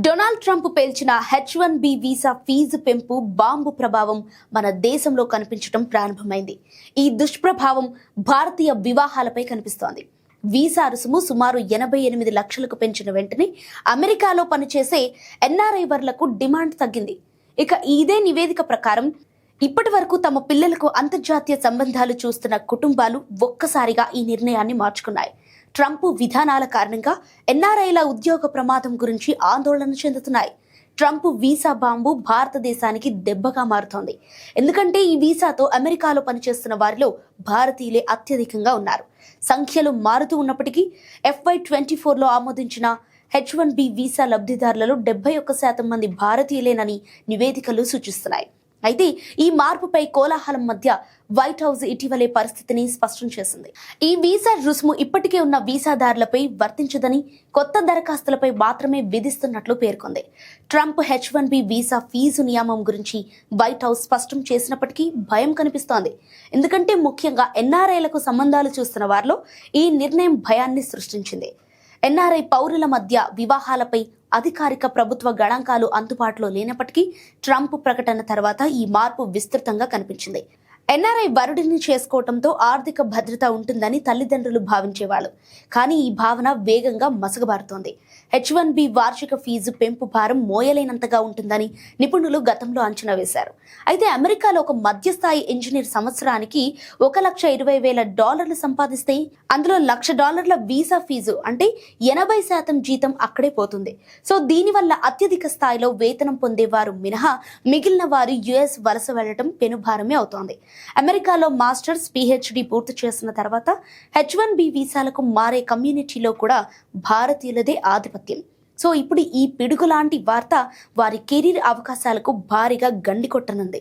Donald Trump పేల్చిన H1B visa fee పెంపు bomb ప్రభావం మన దేశంలో కనిపించడం ప్రారంభమైంది. ఈ దుష్ప్రభావం భారతీయ వివాహాలపై కనిపిస్తోంది. వీసా రుసుము సుమారు 88 లక్షలకు పెంచిన వెంటనే అమెరికాలో పనిచేసే NRI వర్లకు డిమాండ్ తగ్గింది. ఇక ఇదే నివేదిక ప్రకారం ఇప్పటి వరకు తమ పిల్లలకు అంతర్జాతీయ సంబంధాలు చూస్తున్న కుటుంబాలు ఒక్కసారిగా ఈ నిర్ణయాన్ని మార్చుకున్నాయి. ట్రంప్ విధానాల కారణంగా NRIల ఉద్యోగ ప్రమాదం గురించి ఆందోళన చెందుతున్నాయి. ట్రంప్ వీసా బాంబు భారతదేశానికి దెబ్బగా మారుతోంది. ఎందుకంటే ఈ వీసాతో అమెరికాలో పనిచేస్తున్న వారిలో భారతీయులే అత్యధికంగా ఉన్నారు. సంఖ్యలు మారుతూ ఉన్నప్పటికీ FY24లో ఆమోదించిన H1B వీసా లబ్ధిదారులలో 71% మంది భారతీయులేనని నివేదికలు సూచిస్తున్నాయి. అయితే ఈ మార్పుపై కోలాహలం మధ్య వైట్ హౌస్ ఇటీవలే పరిస్థితిని స్పష్టం చేసింది. ఈ వీసా రుసుము ఇప్పటికే ఉన్న వీసాదారులపై వర్తించదని, కొత్త దరఖాస్తులపై మాత్రమే విధిస్తున్నట్లు పేర్కొంది. ట్రంప్ H1B వీసా ఫీజు నియమం గురించి వైట్ హౌస్ స్పష్టం చేసినప్పటికీ భయం కనిపిస్తోంది. ఎందుకంటే ముఖ్యంగా NRIలకు సంబంధాలు చూస్తున్న వారిలో ఈ నిర్ణయం భయాన్ని సృష్టించింది. NRI పౌరుల మధ్య వివాహాలపై అధికారిక ప్రభుత్వ గణాంకాలు అందుబాటులో లేనప్పటికీ ట్రంప్ ప్రకటన తర్వాత ఈ మార్పు విస్తృతంగా కనిపించింది. NRI వరుడిని చేసుకోవడంతో ఆర్థిక భద్రత ఉంటుందని తల్లిదండ్రులు భావించేవాళ్ళు. కానీ ఈ భావన వేగంగా మసకబారుతోంది. H1B వార్షిక ఫీజు పెంపు భారం మోయలేనంతగా ఉంటుందని నిపుణులు గతంలో అంచనా వేశారు. అయితే అమెరికాలో ఒక మధ్యస్థాయి ఇంజనీర్ సంవత్సరానికి $1,20,000 సంపాదిస్తే అందులో $1,00,000 వీసా ఫీజు అంటే 80% జీతం అక్కడే పోతుంది. సో దీనివల్ల అత్యధిక స్థాయిలో వేతనం పొందేవారు మినహా మిగిలిన వారు US వలస వెళ్లడం పెనుభారమే అవుతోంది. అమెరికాలో మాస్టర్స్, PhD పూర్తి చేసిన తర్వాత H1B వీసాలకు మారే కమ్యూనిటీలో కూడా భారతీయులదే ఆధిపత్యం. సో ఇప్పుడు ఈ పిడుగు లాంటి వార్త వారి కెరీర్ అవకాశాలకు భారీగా గండి కొట్టనుంది.